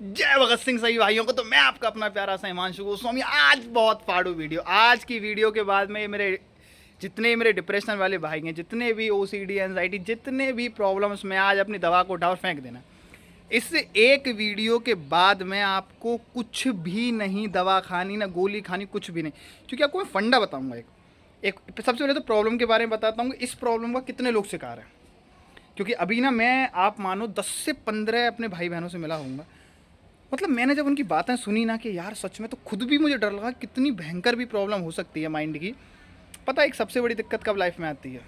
जय भगत सिंह सही भाइयों को। तो मैं आपका अपना प्यारा सा हिमांशु गोस्वामी। आज बहुत फाड़ू वीडियो। आज की वीडियो के बाद में जितने मेरे डिप्रेशन वाले भाई हैं, जितने भी ओसीडी एंजाइटी, जितने भी प्रॉब्लम्स में, आज अपनी दवा को उठा और फेंक देना। इस एक वीडियो के बाद में आपको कुछ भी नहीं दवा खानी, ना गोली खानी, कुछ भी नहीं। क्योंकि आपको मैं फंडा बताऊंगा। एक सबसे पहले तो प्रॉब्लम के बारे में बताता हूँ। इस प्रॉब्लम का कितने लोग शिकार हैं। क्योंकि अभी ना मैं, आप मानो 10 से 15 अपने भाई बहनों से मिला हूँगा। मतलब मैंने जब उनकी बातें सुनी ना कि यार सच में, तो खुद भी मुझे डर लगा कितनी भयंकर भी प्रॉब्लम हो सकती है माइंड की। पता है एक सबसे बड़ी दिक्कत कब लाइफ में आती है?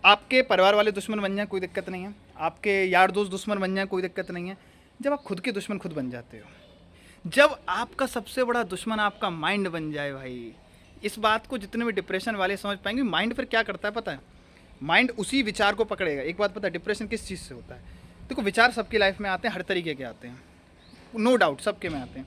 आपके परिवार वाले दुश्मन बन जाए कोई दिक्कत नहीं है, आपके यार दोस्त दुश्मन बन जाए कोई दिक्कत नहीं है। जब आप खुद के दुश्मन खुद बन जाते हो, जब आपका सबसे बड़ा दुश्मन आपका माइंड बन जाए भाई। इस बात को जितने भी डिप्रेशन वाले समझ पाएंगे। माइंड फिर क्या करता है पता है? माइंड उसी विचार को पकड़ेगा। एक बात पता है डिप्रेशन किस चीज़ से होता है? देखो, विचार सबकी लाइफ में आते हैं, हर तरीके के आते हैं, नो डाउट सबके में आते हैं।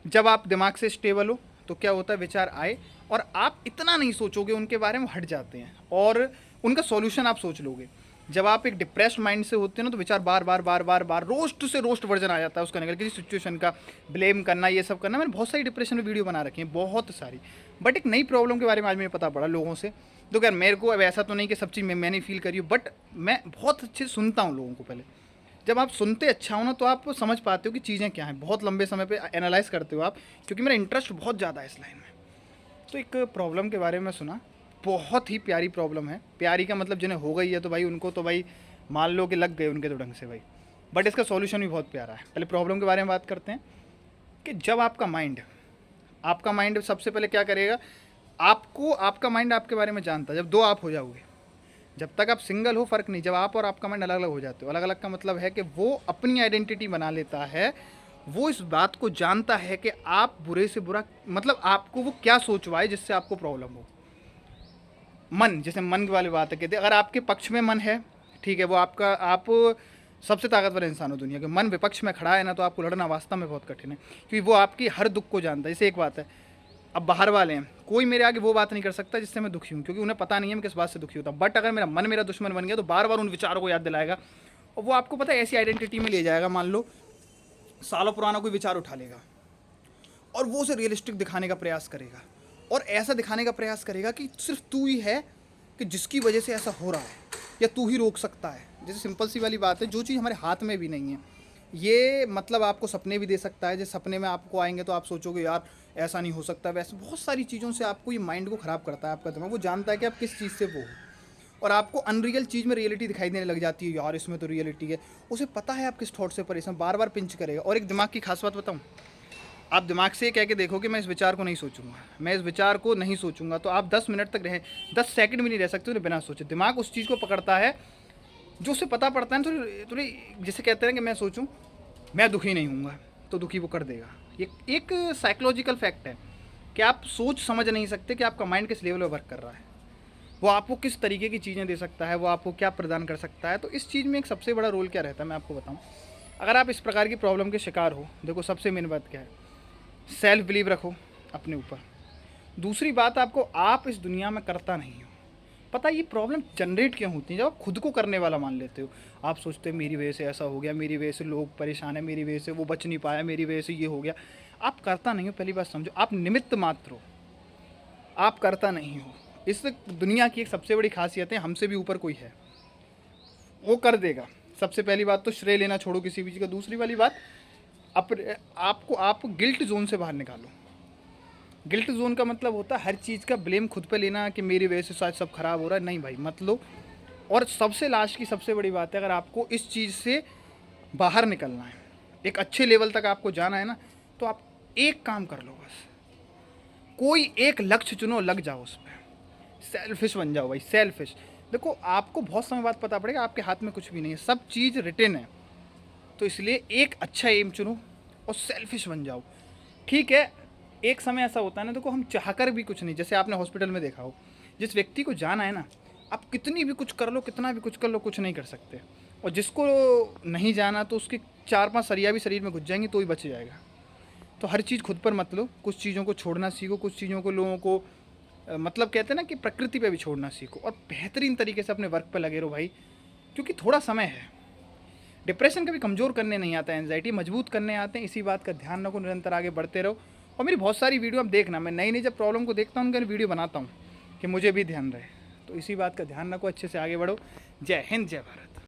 जब आप दिमाग से स्टेबल हो तो क्या होता है, विचार आए और आप इतना नहीं सोचोगे उनके बारे में, हट जाते हैं और उनका सॉल्यूशन आप सोच लोगे। जब आप एक डिप्रेस्ड माइंड से होते हैं ना, तो विचार बार बार बार बार बार रोस्ट से रोस्ट वर्जन आ जाता है उसका, निकल किसी सिचुएशन का ब्लेम करना, ये सब करना। मैंने बहुत सारी डिप्रेशन में वीडियो बना रखी है, बहुत सारी। बट एक नई प्रॉब्लम के बारे में आज मुझे पता पड़ा लोगों से। तो यार मेरे को अब ऐसा तो नहीं कि सब चीज़ मैंने फील करी हो, बट मैं बहुत अच्छे से सुनता हूँ लोगों को। पहले जब आप सुनते अच्छा हो ना, तो आप समझ पाते हो कि चीज़ें क्या हैं। बहुत लंबे समय पे एनालाइज करते हो आप, क्योंकि मेरा इंटरेस्ट बहुत ज़्यादा है इस लाइन में। तो एक प्रॉब्लम के बारे में सुना, बहुत ही प्यारी प्रॉब्लम है। प्यारी का मतलब जिन्हें हो गई है तो भाई उनको तो भाई मान लो कि लग गए उनके तो ढंग से भाई। बट इसका सॉल्यूशन भी बहुत प्यारा है। पहले प्रॉब्लम के बारे में बात करते हैं कि जब आपका माइंड सबसे पहले क्या करेगा, आपका माइंड आपके बारे में जानता है। जब दो आप हो जाओगे, जब तक आप सिंगल हो फ़र्क नहीं, जब आप और आपका माइंड अलग अलग हो जाते हो, अलग अलग का मतलब है कि वो अपनी आइडेंटिटी बना लेता है। वो इस बात को जानता है कि आप बुरे से बुरा, मतलब आपको वो क्या सोचवाए जिससे आपको प्रॉब्लम हो। मन, जैसे मन वाली बात है, कहते अगर आपके पक्ष में मन है, ठीक है, वो आपका, आप सबसे ताकतवर इंसान हो दुनिया के। मन विपक्ष में खड़ा है ना, तो आपको लड़ना वास्तव में बहुत कठिन है, क्योंकि वो आपकी हर दुख को जानता है। जैसे एक बात है, अब बाहर वाले हैं, कोई मेरे आगे वो बात नहीं कर सकता जिससे मैं दुखी हूँ, क्योंकि उन्हें पता नहीं है मैं किस बात से दुखी होता हूँ। बट अगर मेरा मन मेरा दुश्मन बन गया, तो बार बार उन विचारों को याद दिलाएगा, और वो आपको पता है ऐसी आइडेंटिटी में ले जाएगा। मान लो सालों पुराना कोई विचार उठा लेगा और वो उसे रियलिस्टिक दिखाने का प्रयास करेगा, और ऐसा दिखाने का प्रयास करेगा कि सिर्फ तू ही है कि जिसकी वजह से ऐसा हो रहा है, या तू ही रोक सकता है। जैसे सिंपल सी वाली बात है, जो चीज़ हमारे हाथ में भी नहीं है, ये मतलब आपको सपने भी दे सकता है। जैसे सपने में आपको आएंगे तो आप सोचोगे यार ऐसा नहीं हो सकता, वैसे बहुत सारी चीज़ों से आपको ये माइंड को ख़राब करता है। आपका दिमाग वो जानता है कि आप किस चीज़ से वो हो, और आपको अनरियल चीज़ में रियलिटी दिखाई देने लग जाती है। यार इसमें तो रियलिटी है। उसे पता है आप किस थॉट से परेशान, बार बार पिंच करेगा। और एक दिमाग की खास बात बताऊँ, आप दिमाग से कह के देखो कि मैं इस विचार को नहीं सोचूंगा, मैं इस विचार को नहीं सोचूंगा, तो आप 10 मिनट तक रहें, 10 सेकंड भी नहीं रह सकते बिना सोचे। दिमाग उस चीज़ को पकड़ता है जो उसे पता पड़ता है। थोड़ी थोड़ी जैसे कहते हैं कि मैं सोचूं मैं दुखी नहीं हूँगा, तो दुखी वो कर देगा। ये एक साइकोलॉजिकल फैक्ट है कि आप सोच समझ नहीं सकते कि आपका माइंड किस लेवल पर वर्क कर रहा है, वो आपको किस तरीके की चीज़ें दे सकता है, वो आपको क्या प्रदान कर सकता है। तो इस चीज़ में एक सबसे बड़ा रोल क्या रहता है, मैं आपको बताऊँ। अगर आप इस प्रकार की प्रॉब्लम के शिकार हो, देखो सबसे मेन बात क्या है, सेल्फ बिलीव रखो अपने ऊपर। दूसरी बात, आपको आप इस दुनिया में करता नहीं हो। पता है ये प्रॉब्लम जनरेट क्यों होती है? जब आप खुद को करने वाला मान लेते हो, आप सोचते हो मेरी वजह से ऐसा हो गया, मेरी वजह से लोग परेशान है, मेरी वजह से वो बच नहीं पाया, मेरी वजह से ये हो गया। आप करता नहीं हो। पहली बात समझो, आप निमित्त मात्र हो, आप करता नहीं हो। इस दुनिया की एक सबसे बड़ी खासियत है, हमसे भी ऊपर कोई है, वो कर देगा। सबसे पहली बात तो श्रेय लेना छोड़ो किसी भी चीज़ का। दूसरी वाली बात, आप गिल्ट जोन से बाहर निकालो। गिल्ट जोन का मतलब होता है हर चीज़ का ब्लेम खुद पे लेना कि मेरी वजह से शायद सब खराब हो रहा है। नहीं भाई, मत लो। और सबसे लास्ट की सबसे बड़ी बात है, अगर आपको इस चीज़ से बाहर निकलना है, एक अच्छे लेवल तक आपको जाना है ना, तो आप एक काम कर लो बस, कोई एक लक्ष्य चुनो, लग जाओ उस पर, सेल्फिश बन जाओ भाई, सेल्फिश। देखो आपको बहुत समय बाद पता पड़ेगा आपके हाथ में कुछ भी नहीं है, सब चीज़ रिटेन है। तो इसलिए एक अच्छा एम चुनो और सेल्फिश बन जाओ। ठीक है, एक समय ऐसा होता है ना, देखो हम चाहकर भी कुछ नहीं, जैसे आपने हॉस्पिटल में देखा हो, जिस व्यक्ति को जाना है ना, आप कितनी भी कुछ कर लो, कितना भी कुछ कर लो, कुछ नहीं कर सकते। और जिसको नहीं जाना, तो उसके 4-5 सरिया भी शरीर में घुस जाएंगी तो ही बच जाएगा। तो हर चीज़ खुद पर मत लो, कुछ चीज़ों को छोड़ना सीखो, कुछ चीज़ों को लोगों को मतलब कहते हैं ना कि प्रकृति पे भी छोड़ना सीखो, और बेहतरीन तरीके से अपने वर्क पे लगे रहो भाई, क्योंकि थोड़ा समय है। डिप्रेशन कभी कमज़ोर करने नहीं आता है, एंजाइटी मजबूत करने आते हैं। इसी बात का ध्यान रखो, निरंतर आगे बढ़ते रहो। और मेरी बहुत सारी वीडियो आप देखना, मैं नई नई जब प्रॉब्लम को देखता हूँ उनके वीडियो बनाता हूँ कि मुझे भी ध्यान रहे। तो इसी बात का ध्यान रखो, अच्छे से आगे बढ़ो। जय हिंद, जय भारत।